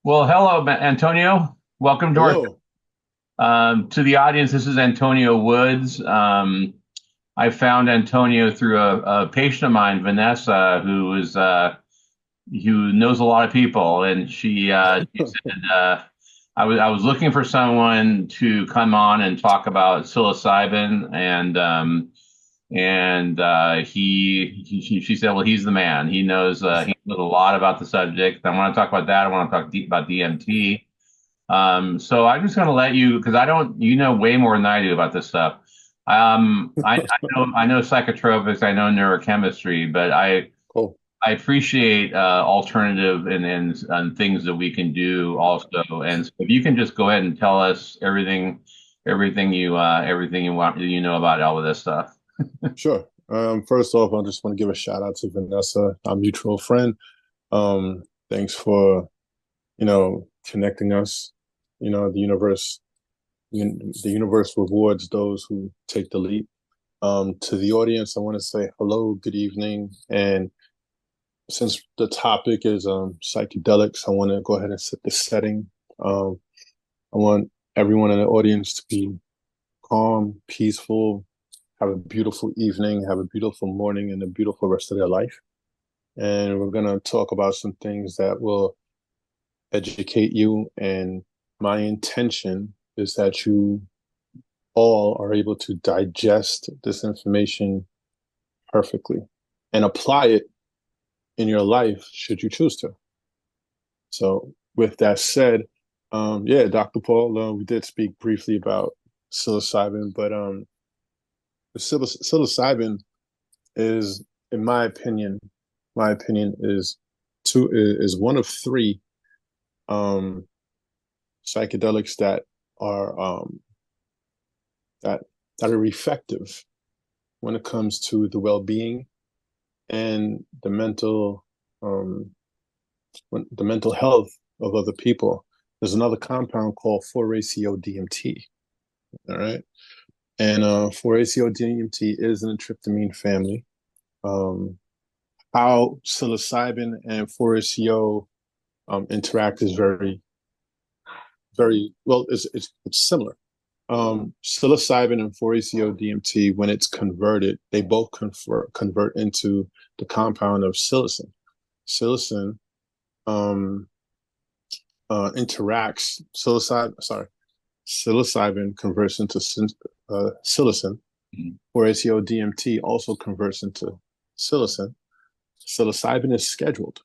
Well, hello, Antonio. Welcome Hello. to the audience. This is Antonio Woods. I found Antonio through a patient of mine, Vanessa, who knows a lot of people, and she said I was looking for someone to come on and talk about psilocybin, and she said, well, he's the man. He knows a lot about the subject. I want to talk about that. I want to talk about DMT. So I'm just going to let you, because I don't, you know way more than I do about this stuff. I know psychotropics, I know neurochemistry, but Cool. I appreciate alternative and things that we can do also. And so if you can just go ahead and tell us everything you want, about all of this stuff. Sure. First off, I just want to give a shout out to Vanessa, our mutual friend. Thanks for, connecting us. The universe rewards those who take the leap. To the audience, I want to say hello, good evening. And since the topic is psychedelics, I want to go ahead and set the setting. I want everyone in the audience to be calm, peaceful, have a beautiful evening, have a beautiful morning, and a beautiful rest of their life. And we're going to talk about some things that will educate you. And my intention is that you all are able to digest this information perfectly and apply it in your life should you choose to. So, with that said, yeah, Dr. Paul, we did speak briefly about psilocybin, but psilocybin is, in my opinion is one of three um, psychedelics are um, that that are effective when it comes to the well-being and um, the mental health of other people. There's another compound called 4-ACO-DMT. All right, and 4-ACO-DMT is in the tryptamine family. Um, how psilocybin and 4-ACO interact is very well. It's similar. Psilocybin and 4-ACO DMT, when it's converted, they both convert into the compound of psilocin. Psilocin um, interacts. Psilocybin converts into psilocin. 4-ACO DMT also converts into psilocin. Psilocybin is scheduled.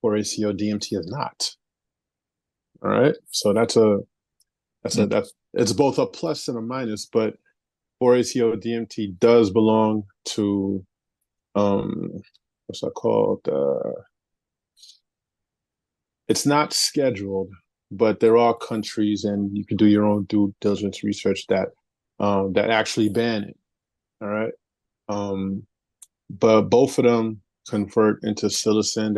4-ACO DMT is not. All right, so that's it's both a plus and a minus, but 4-ACO DMT does belong to what's that called? It's not scheduled, but there are countries, and you can do your own due diligence research that actually ban it. All right, um, but both of them convert into psilocin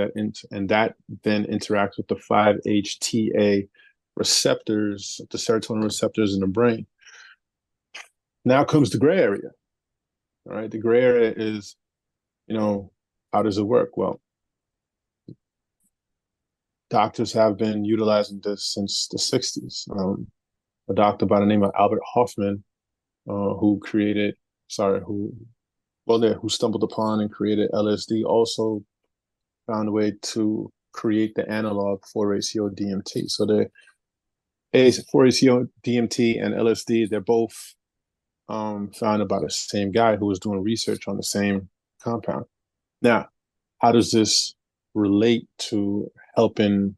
and that then interacts with the 5-HTA receptors, the serotonin receptors in the brain. Now comes the gray area. All right, the gray area is, you know, how does it work? Well, doctors have been utilizing this since the 60s. A doctor by the name of Albert Hoffman, who created, sorry, who stumbled upon and created LSD, also found a way to create the analog for ACO DMT. So the for ACO DMT and LSD, they're both founded by the same guy who was doing research on the same compound. Now, how does this relate to helping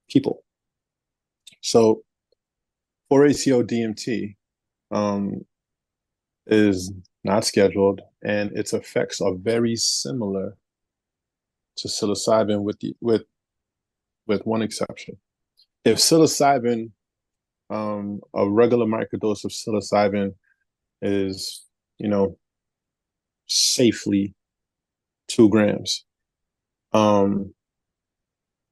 people? So, 4-ACO DMT is not scheduled, and its effects are very similar to psilocybin, with one exception. If psilocybin, a regular microdose of psilocybin is, you know, safely 2 grams, um,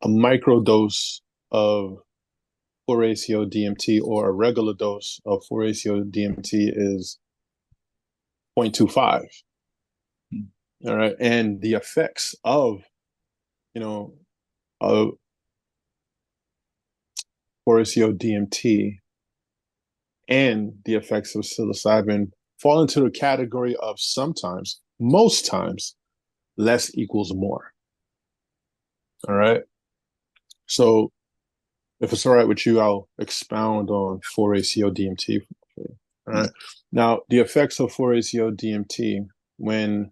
a microdose of 4-ACO DMT or a regular dose of 4-ACO DMT is 0.25. All right. And the effects of, you know, of 4-ACO DMT and the effects of psilocybin fall into the category of sometimes, most times, less equals more. All right. So if it's all right with you, I'll expound on 4-ACO DMT. All right. Now, the effects of 4-ACO DMT when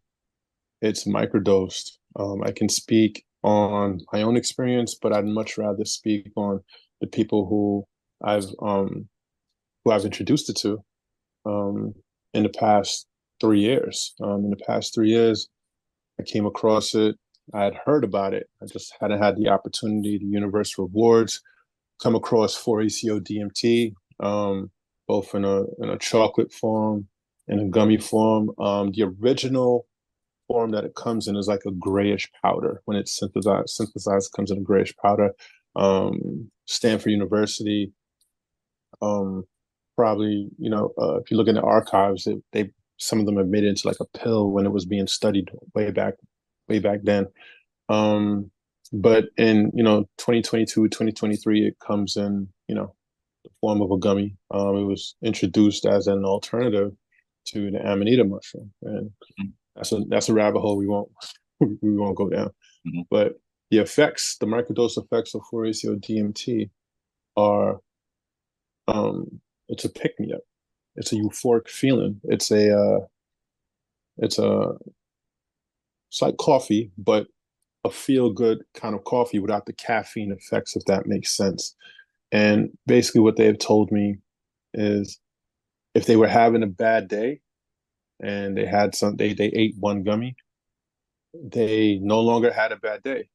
it's microdosed, I can speak on my own experience, but I'd much rather speak on the people who I've introduced it to um, in the past 3 years. In the past 3 years, I came across it. I had heard about it. I just hadn't had the opportunity, the universe rewards, come across 4-ACO DMT, both in a chocolate form and a gummy form. The original form that it comes in is like a grayish powder. When it's synthesized comes in a grayish powder. Stanford University, um, probably, if you look in the archives, they some of them have made it into like a pill when it was being studied way back then. But in 2022, 2023, it comes in the form of a gummy. It was introduced as an alternative to the amanita mushroom, and that's a rabbit hole we won't go down. Mm-hmm. But the microdose effects of 4-ACO DMT are it's a pick me up. It's a euphoric feeling. It's like coffee, but a feel good kind of coffee without the caffeine effects, if that makes sense. And basically, what they have told me is if they were having a bad day and they ate one gummy, they no longer had a bad day.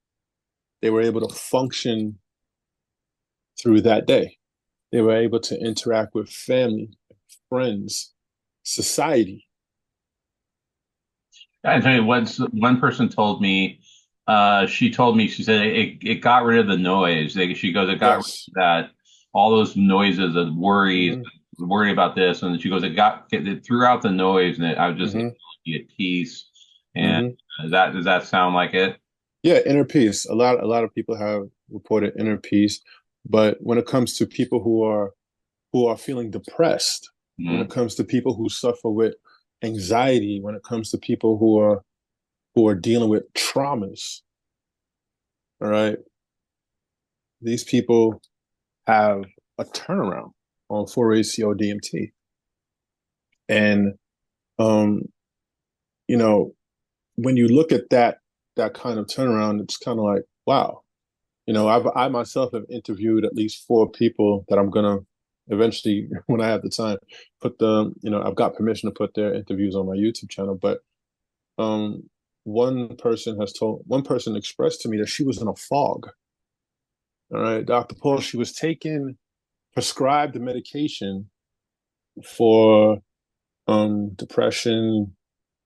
They were able to function through that day. They were able to interact with family, friends, society. I tell you, once one person told me, she said it got rid of the noise. She goes, it got rid Yes. of that, all those noises of worries, Mm-hmm. worry about this. And she goes, it threw out the noise and I was just able Mm-hmm. to be at peace. And Mm-hmm. does that sound like it? Yeah, inner peace. A lot of people have reported inner peace, but when it comes to people who are feeling depressed, when Mm-hmm. it comes to people who suffer with anxiety, when it comes to people who are dealing with traumas, all right, these people have a turnaround on 4-ACO DMT. And um, you know, when you look at that kind of turnaround, it's kind of like, wow. I myself have interviewed at least 4 people that I'm gonna eventually, when I have the time, I've got permission to put their interviews on my YouTube channel. But um, one person expressed to me that she was in a fog. All right, Dr. Paul, she was taking prescribed medication for depression,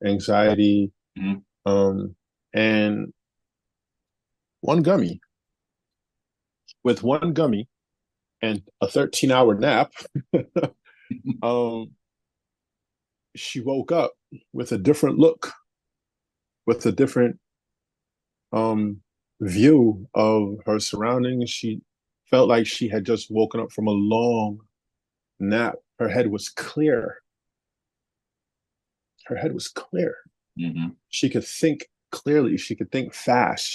anxiety, Mm-hmm. um, and one gummy. With one gummy and a 13-hour nap, um, she woke up with a different look, with a different um, view of her surroundings. She felt like she had just woken up from a long nap. Her head was clear. Her head was clear. Mm-hmm. She could think clearly. She could think fast.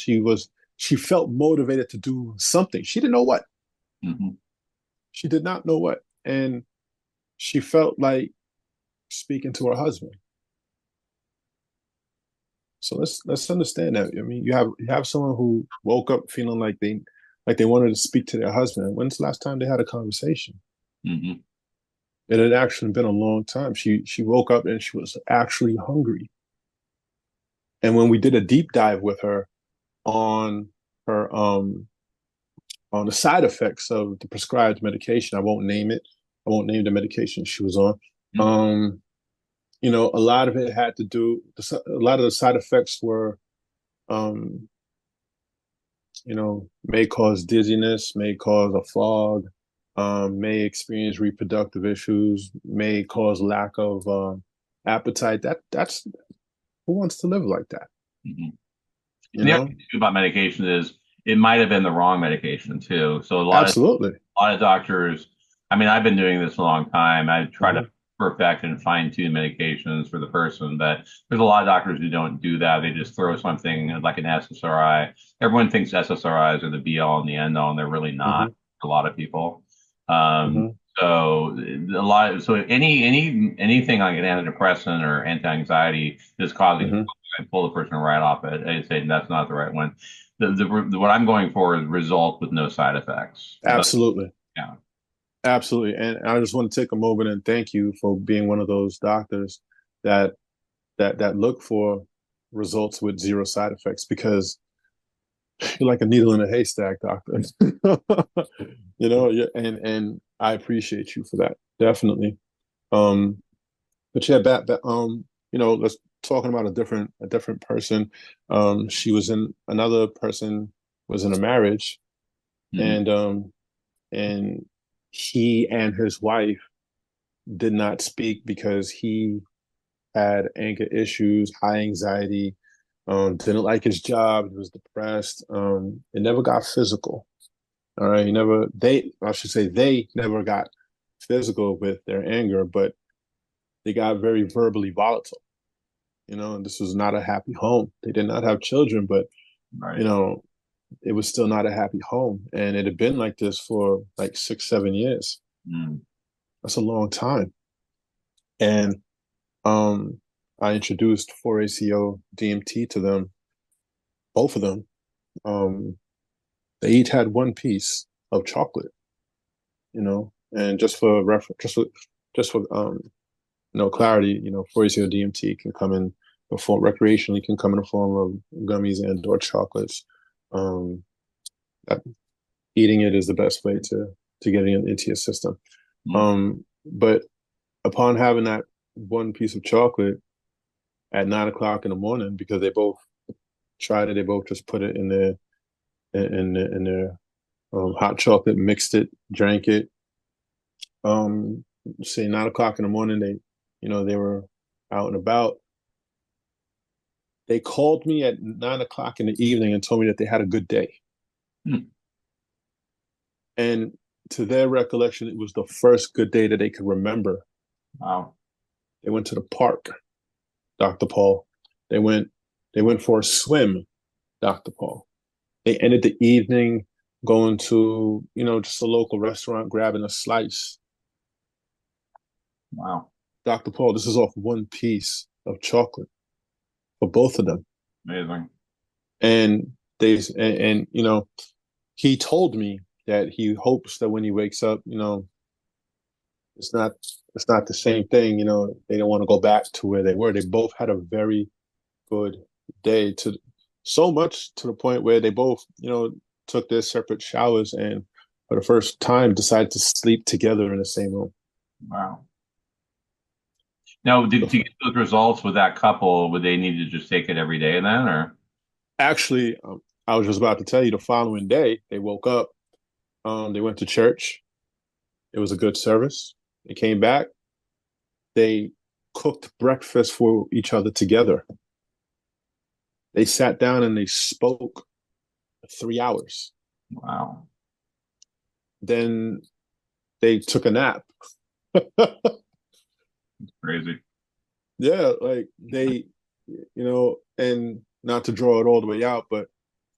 She felt motivated to do something. She didn't know what. Mm-hmm. She did not know what. And she felt like speaking to her husband. So let's understand that. I mean, you have someone who woke up feeling like they wanted to speak to their husband. When's the last time they had a conversation? Mm-hmm. It had actually been a long time. She woke up and she was actually hungry. And when we did a deep dive with her on her on the side effects of the prescribed medication, I won't name it. I won't name the medication she was on. Um, a lot of it had to do. A lot of the side effects were um, may cause dizziness, may cause a fog, may experience reproductive issues, may cause lack of appetite. That's who wants to live like that, Mm-hmm. you And the other know? thing about medication is it might have been the wrong medication too. So Absolutely. a lot of doctors, I mean, I've been doing this a long time. I try to Hmm. perfect and fine tune medications for the person, but there's a lot of doctors who don't do that. They just throw something like an SSRI. Everyone thinks SSRIs are the be all and the end all, and they're really not Hmm. for a lot of people. Um, Hmm. so so anything like an antidepressant or anti-anxiety is causing Hmm. I pull the person right off it. I say that's not the right one. What I'm going for is results with no side effects. But Absolutely. yeah, Absolutely. And I just want to take a moment and thank you for being one of those doctors that that look for results with zero side effects, because you're like a needle in a haystack, doctor. And I appreciate you for that. Definitely. Um, but yeah, let's talking about a different person. She was in another person was in a marriage, mm, and he and his wife did not speak because he had anger issues, high anxiety, didn't like his job, he was depressed. It never got physical. All right. I should say they never got physical with their anger, but they got very verbally volatile. And this was not a happy home. They did not have children, but, you right. know, it was still not a happy home. And it had been like this for like 6, 7 years. Mm, That's a long time. And um, I introduced 4-ACO DMT to them, both of them. Um, they each had one piece of chocolate, and just for reference, just for clarity, 4-ACO DMT can come in the form recreationally, can come in the form of gummies and/or chocolates. Um, that, eating it is the best way to get it into your system. mm, But upon having that one piece of chocolate at 9 o'clock in the morning, because they both tried it, they both just put it in their hot chocolate, mixed it, drank it. Um, say 9 o'clock in the morning, they were out and about. They called me at 9 o'clock in the evening and told me that they had a good day. mm. And to their recollection, it was the first good day that they could remember. Wow. They went to the park, Dr. Paul. They went they went for a swim, Dr. Paul. They ended the evening going to, just a local restaurant, grabbing a slice. Wow. Dr. Paul, this is off one piece of chocolate for both of them. Amazing. And he told me that he hopes that when he wakes up, it's not it's not the same thing. They don't want to go back to where they were. They both had a very good day, to so much to the point where they both, took their separate showers and for the first time decided to sleep together in the same room. Wow. Now, to The, get those results with that couple, would they need to just take it every day then, or? Actually, I was just about to tell you, the following day they woke up, they went to church. It was a good service. They came back. They cooked breakfast for each other together. They sat down and they spoke 3 hours. Wow. Then they took a nap. Crazy. Yeah, like and not to draw it all the way out, but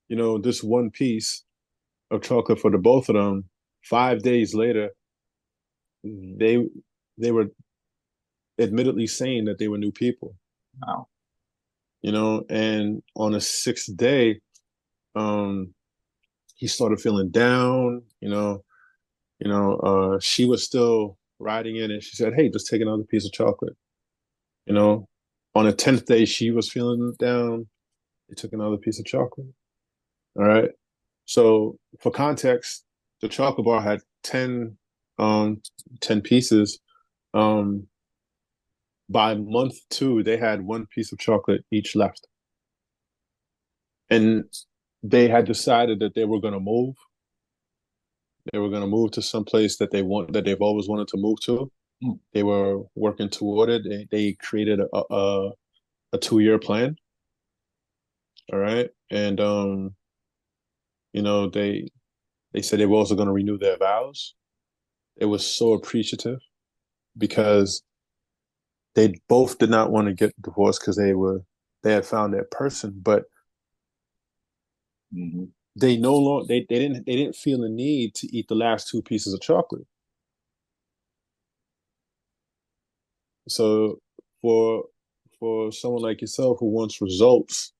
this one piece of chocolate for the both of them, 5 days later, they they were admittedly saying that they were new people. Wow. And on the sixth day, um, he started feeling down. She was still riding it, and she said, "Hey, just take another piece of chocolate." You know, on the 10th day, she was feeling down. They took another piece of chocolate. All right. So for context, the chocolate bar had um, 10 pieces. Um, by month two, they had one piece of chocolate each left. And they had decided that they were going to move. They were going to move to some place that they've always wanted to move to. Mm, They were working toward it. They created a 2-year plan. All right. And, You know, they said they were also going to renew their vows. It was so appreciative because they both did not want to get divorced because they had found their person, but Hmm. they no longer they didn't feel the need to eat the last two pieces of chocolate. So for for someone like yourself who wants results,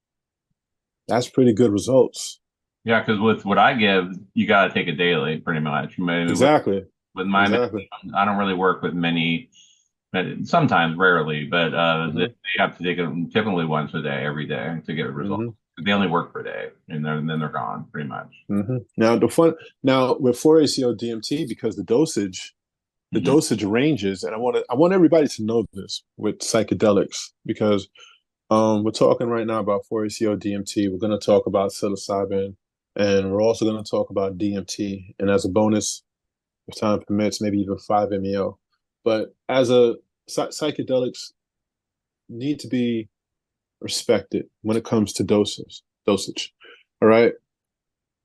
that's pretty good results. Yeah, because with what I give, you got to take it daily, pretty much. Maybe Exactly. with my Exactly. medication, I don't really work with many, sometimes, rarely, but they Hmm. have to take it typically once a day, every day to get a result. Hmm. They only work for a day, and then they're gone, pretty much. Hmm. Now with 4-ACO DMT, because the Hmm. dosage ranges, and I want everybody to know this with psychedelics because we're talking right now about 4-ACO DMT. We're going to talk about psilocybin, and we're also going to talk about DMT. And as a bonus, if time permits, maybe even 5-MeO. But as a psychedelics need to be respected when it comes to dosage. All right.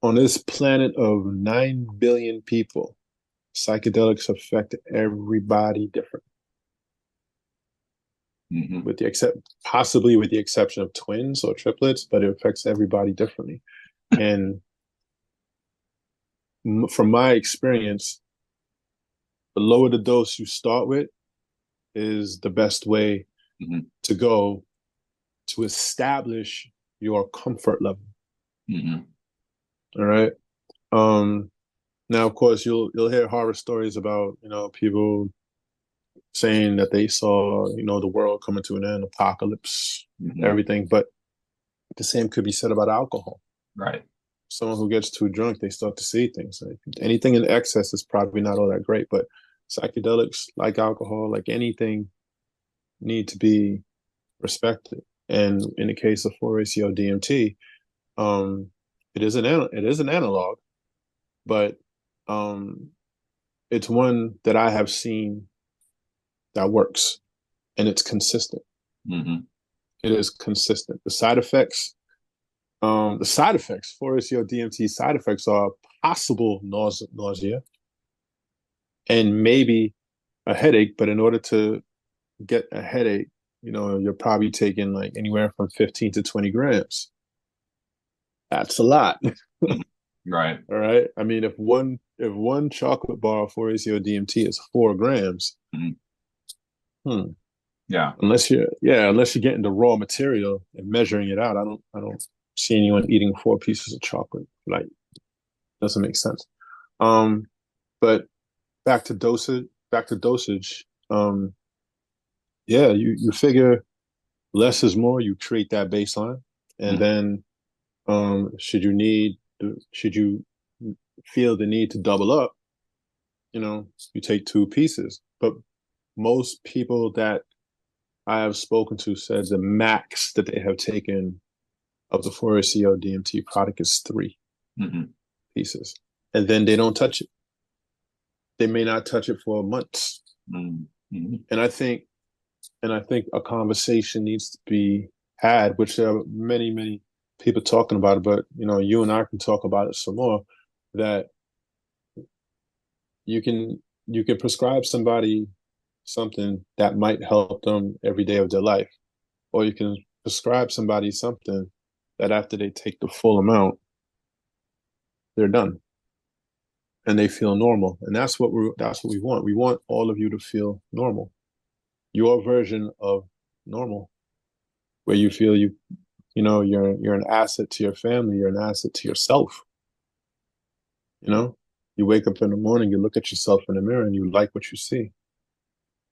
On this planet of 9 billion people, psychedelics affect everybody different, Hmm. with the except possibly with the exception of twins or triplets, but it affects everybody differently. And from my experience, the lower the dose you start with is the best way Hmm. to go to establish your comfort level. Hmm. All right. Um, Now, of course, you'll hear horror stories about people saying that they saw the world coming to an end, apocalypse, Hmm. everything. But the same could be said about alcohol. Right. Someone who gets too drunk, they start to see things. Like anything in excess is probably not all that great, but psychedelics, like alcohol, like anything, need to be respected. And in the case of 4-ACO DMT, um, it is an analog, but um, it's one that I have seen that works and it's consistent. Hmm. It is consistent. The side effects, 4-ACO DMT side effects are possible nausea and maybe a headache. But in order to get a headache, you're probably taking like anywhere from 15 to 20 grams. That's a lot. Hmm. Right. All right. I mean, if one chocolate bar of 4-ACO DMT is 4 grams, Hmm. hmm, Yeah. unless you're getting the raw material and measuring it out, I don't see anyone eating 4 pieces of chocolate. Like, doesn't make sense. Um, but back to dosage. Yeah, you figure less is more. You create that baseline, and Hmm. then should you feel the need to double up, you take 2 pieces. But most people that I have spoken to said the max that they have taken of the 4-ACO DMT product is 3 pieces, and then they don't touch it. They may not touch it for months, Hmm. Hmm. and I think a conversation needs to be had, which there are many people talking about it, but you and I can talk about it some more. That you can prescribe somebody something that might help them every day of their life, or you can prescribe somebody something that after they take the full amount, they're done and they feel normal. And that's what we want. We want all of you to feel normal. Your version of normal, where you feel you're an asset to your family, you're an asset to yourself. You know, you wake up in the morning, you look at yourself in the mirror, and you like what you see.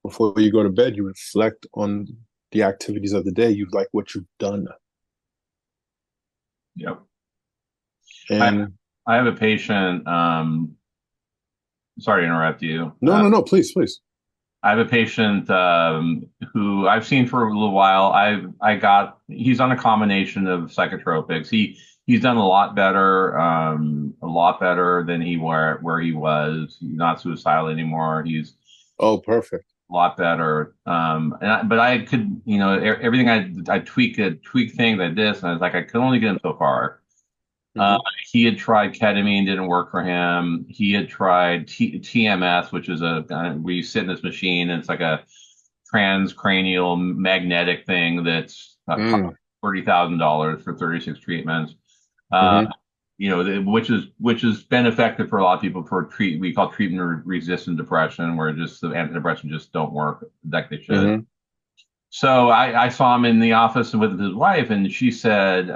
Before you go to bed, you reflect on the activities of the day. You like what you've done, Yep. I and I have a patient. Sorry to interrupt you. no, no, no, please, please. I have a patient who I've seen for a little while. He's on a combination of psychotropics. He's done a lot better than he where he was. He's not suicidal anymore. He's Oh, perfect. a lot better. But I could, everything I tweak things like this, and I was like, I could only get him so far. Uh, Hmm. he had tried ketamine, didn't work for him. He had tried TMS, which is a where you sit in this machine and it's like a transcranial magnetic thing that's Mm. $30,000 for 36 treatments. Uh, Hmm. which is been effective for a lot of people for we call treatment resistant depression, where just the antidepressants just don't work like they should. Hmm. So I saw him in the office with his wife, and she said,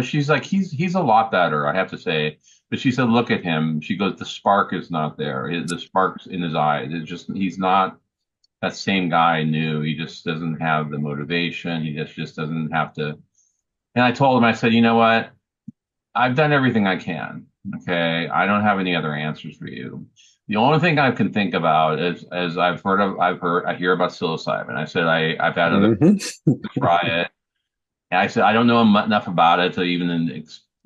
she's like, he's a lot better, I have to say. But she said, look at him. She goes, the spark is not there. The spark's in his eyes. It's just he's not that same guy I knew. He just doesn't have the motivation. He just doesn't have to. And I told him, I said, you know what? I've done everything I can. Okay. I don't have any other answers for you. The only thing I can think about is, as I hear about psilocybin. I said, I've had other Hmm. try it. And I said, I don't know enough about it to even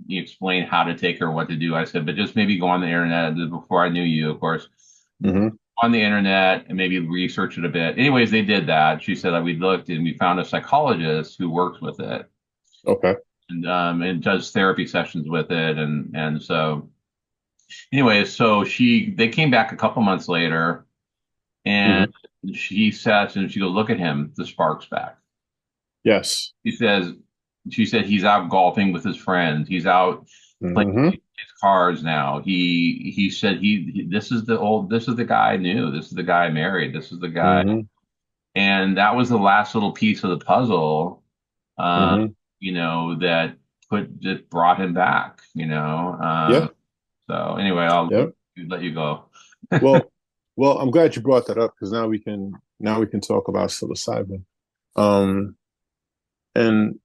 explain how to take it or what to do. I said, but just maybe go on the internet before I knew you, of course, Hmm. on the internet and maybe research it a bit. Anyways, they did that. She said that we looked and we found a psychologist who works with it Okay. and does therapy sessions with it. And so, anyways, so they came back a couple months later and Hmm. she sat and she goes, look at him, the spark's back. Yes. She says, she said he's out golfing with his friends. He's out playing Hmm. his cards now. He said this is the guy I knew. This is the guy I married. This is the guy. Hmm. And that was the last little piece of the puzzle, uh, Hmm. that brought him back. Yeah. So anyway, I'll Yeah. let you go. Well, well, I'm glad you brought that up because now we can talk about psilocybin. Um, and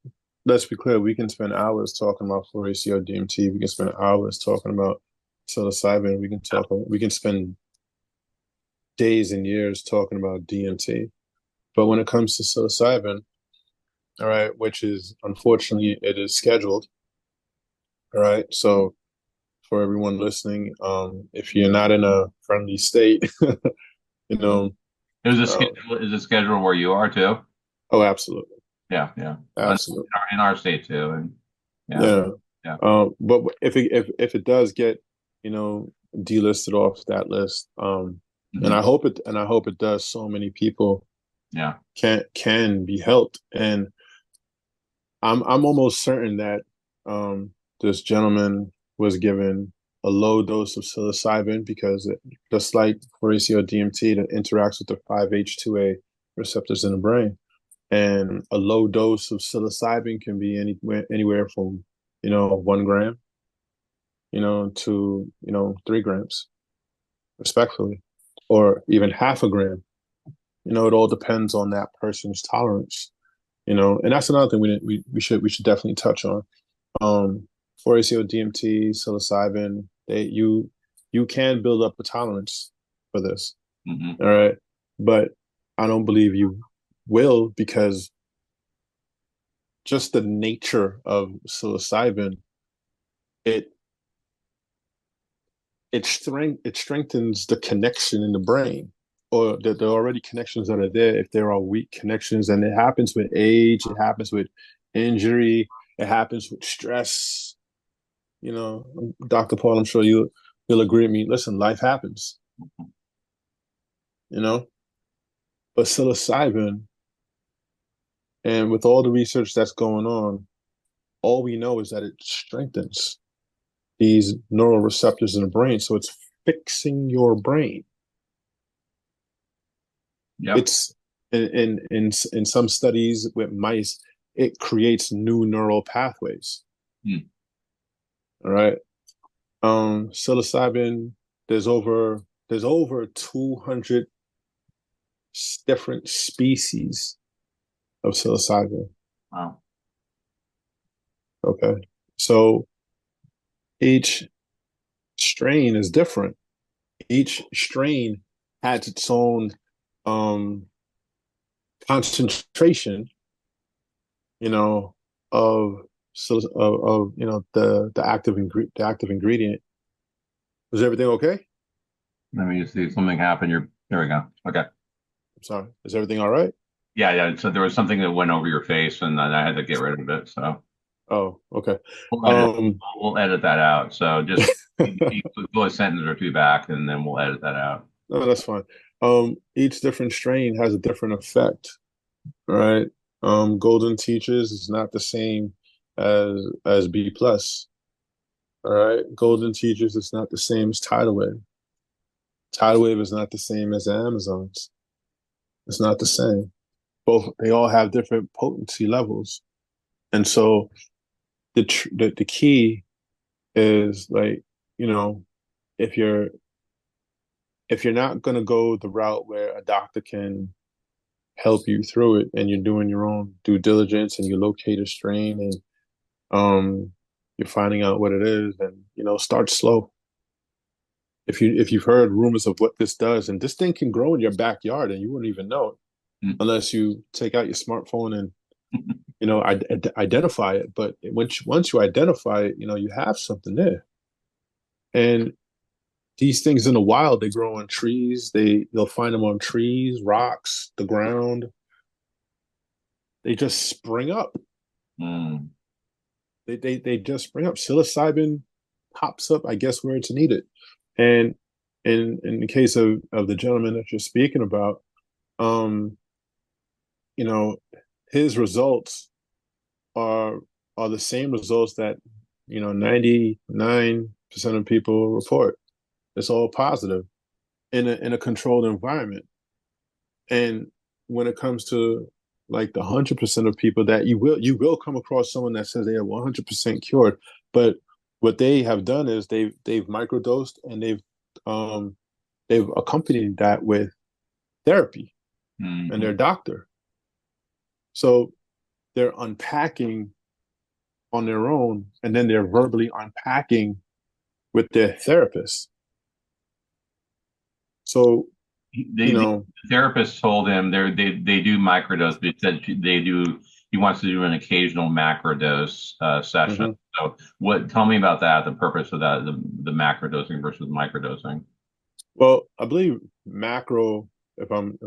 let's be clear, we can spend hours talking about 4-ACO DMT. We can spend hours talking about psilocybin. We can spend days and years talking about DMT. But when it comes to psilocybin, all right, which is unfortunately it is scheduled. All right. So for everyone listening, if you're not in a friendly state, you know, It was a um, schedule. Is a schedule where you are too? oh, absolutely. Yeah, yeah. Absolutely. In our state too, and yeah, Yeah. yeah. But if it does get, you know, delisted off that list, Hmm. and I hope it does, so many people Yeah. can be helped. And I'm almost certain that this gentleman was given a low dose of psilocybin because just like for ACO DMT, that interacts with the 5-HT2A receptors in the brain. And a low dose of psilocybin can be anywhere from 1 gram, to 3 grams, respectfully, or even half a gram. It all depends on that person's tolerance. And that's another thing we should definitely touch on. 4-ACO DMT, psilocybin, you can build up a tolerance for this. Hmm. All right, but I don't believe you will, because just the nature of psilocybin, it it strengthens the connection in the brain, or that there are already connections that are there. If there are weak connections, and it happens with age, it happens with injury, it happens with stress. Dr. Paul, I'm sure you'll agree with me. Listen, life happens, you know. But psilocybin, and with all the research that's going on, all we know is that it strengthens these neural receptors in the brain. So it's fixing your brain. Yep. It's in some studies with mice, it creates new neural pathways. Mm. All right. Psilocybin, there's over 200 different species of psilocybin. Wow. Okay. So each strain is different. Each strain has its own um concentration, you know, of the active ingredient. Is everything okay? Let me just see something happen. There we go. Okay. I'm sorry. Is everything all right? Yeah, yeah. So there was something that went over your face, and then I had to get rid of it. So Oh, okay. We'll edit, Um, we'll edit that out. So just go a sentence or two back, and then we'll edit that out. no, that's fine. Each different strain has a different effect, right? Golden Teachers is not the same as B plus. All right. Golden Teachers is not the same as Tidal Wave. Tidal Wave is not the same as Amazon's. It's not the same. Both they all have different potency levels. And so the key is like, you know, if you're if you're not gonna go the route where a doctor can help you through it and you're doing your own due diligence and you locate a strain and you're finding out what it is, and start slow. If you've heard rumors of what this does, and this thing can grow in your backyard and you wouldn't even know it unless you take out your smartphone and identify it. But once you identify it, you have something there. And these things in the wild, they grow on trees. They'll find them on trees, rocks, the ground. They just spring up. Mm. They just spring up. Psilocybin pops up, I guess, where it's needed. And in the case of the gentleman that you're speaking about, um, you know, his results are are the same results that 99% of people report. It's all positive in a controlled environment. And when it comes to like the 100% of people, that you will come across someone that says they are 100% cured, but what they have done is they've microdosed, and they've accompanied that with therapy and Hmm. their doctor. So they're unpacking on their own, and then they're verbally unpacking with their therapist. So, you The know, therapist told him they do microdose, but he said they do. He wants to do an occasional macrodose session. mhm. So, what? Tell me about that. The purpose of that, the macrodosing versus microdosing. Well, I believe macro, if I'm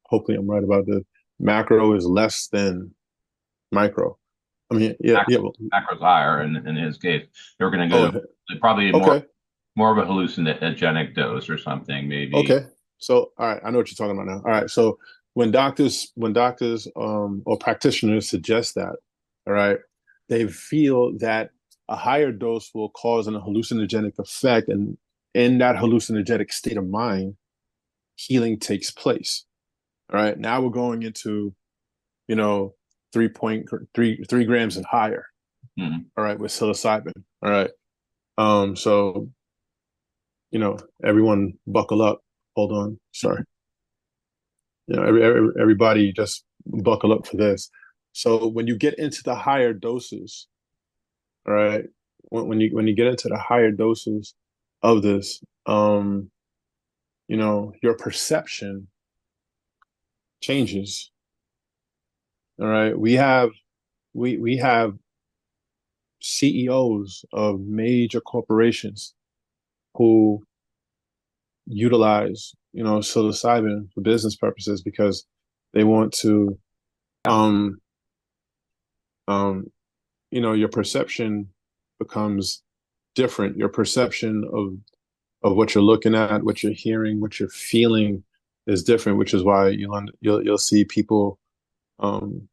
hopefully I'm right about this, macro is less than micro. I mean, yeah, Macro, yeah. Well, macro's higher in his case. They're going to oh, go probably okay, more of a hallucinogenic dose or something, maybe. okay. So, all right, I know what you're talking about now. All right, so when doctors or practitioners suggest that, all right, they feel that a higher dose will cause an hallucinogenic effect, and in that hallucinogenic state of mind, healing takes place. All right, now we're going into, you know, 3.3 grams and higher. Mhm. All right, with psilocybin. All right. So everyone buckle up. Hold on. Sorry. Everybody just buckle up for this. So when you get into the higher doses, all right, when you get into the higher doses of this, your perception changes. All right. We have CEOs of major corporations who utilize, psilocybin for business purposes because they want to, um, your perception becomes different. Your perception of what you're looking at, what you're hearing, what you're feeling is different, which is why you'll see people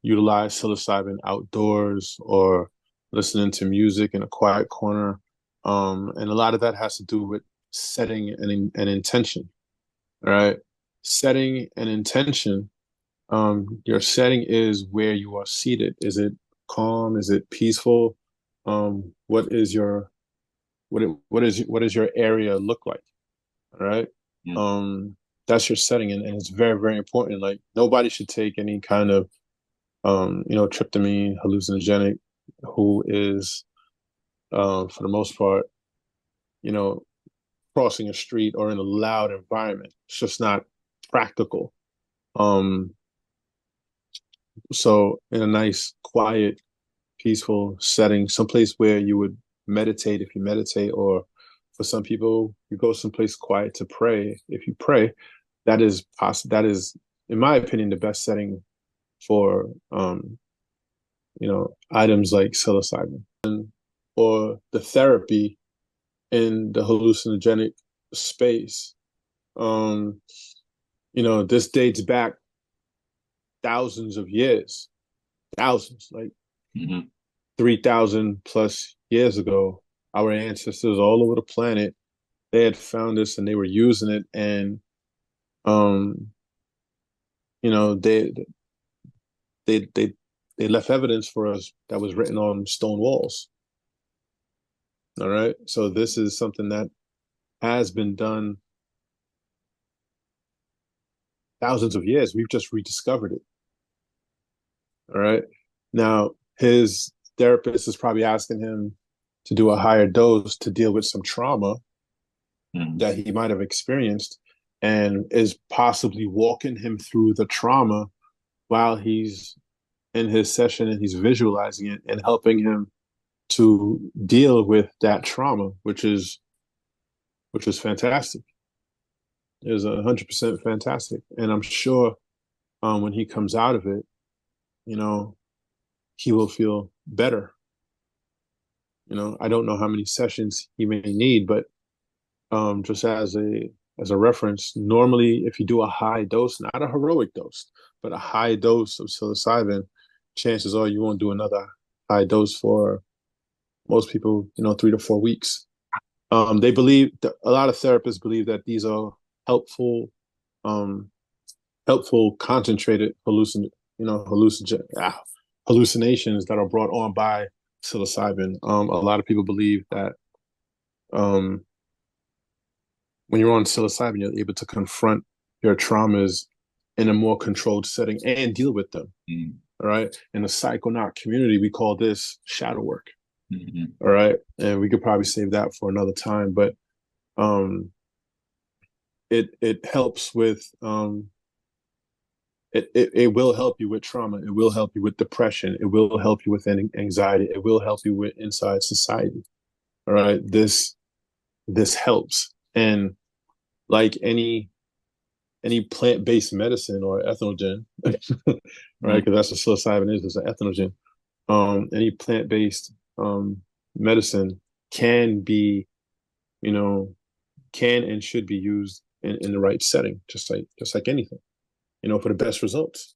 utilize psilocybin outdoors or listening to music in a quiet corner. And a lot of that has to do with setting an intention, right? Setting an intention. Your setting is where you are seated. Is it calm? Is it peaceful? What is your what is your area look like? All right. Mhm. Um, that's your setting, and it's very, very important. Like nobody should take any kind of tryptamine hallucinogenic who is for the most part, you know, crossing a street or in a loud environment. It's just not practical. Um, so in a nice, quiet, peaceful setting, someplace where you would meditate if you meditate, or for some people, you go someplace quiet to pray. If you pray, that is, in my opinion, the best setting for items like psilocybin or the therapy in the hallucinogenic space. Um, this dates back thousands of years, thousands, like Hmm. 3,000 plus years ago. Our ancestors all over the planet, they had found this and they were using it, and um, you know, they they they left evidence for us that was written on stone walls. All right, so this is something that has been done thousands of years. We've just rediscovered it. All right. Now, his therapist is probably asking him to do a higher dose to deal with some trauma Hmm. that he might have experienced and is possibly walking him through the trauma while he's in his session and he's visualizing it and helping him to deal with that trauma, which is fantastic. It is 100% fantastic. And I'm sure when he comes out of it, you know, he will feel better. I don't know how many sessions he may need, but just as a reference, normally if you do a high dose, not a heroic dose, but a high dose of psilocybin, chances are you won't do another high dose for most people, 3 to 4 weeks. They believe that a lot of therapists believe that these are helpful, um, helpful concentrated hallucinations that are brought on by psilocybin. A lot of people believe that um, when you're on psilocybin, you're able to confront your traumas in a more controlled setting and deal with them. Hmm. All right. In the psychonaut community, we call this shadow work. Hmm. All right. And we could probably save that for another time, but um, it helps with it will help you with trauma. It will help you with depression. It will help you with anxiety. It will help you with inside society. All right. This helps. And like any plant-based medicine or ethnogen, right? Because that's what psilocybin is. It's an ethnogen. Any plant-based medicine can be, you know, can and should be used in the right setting, just like anything, for the best results.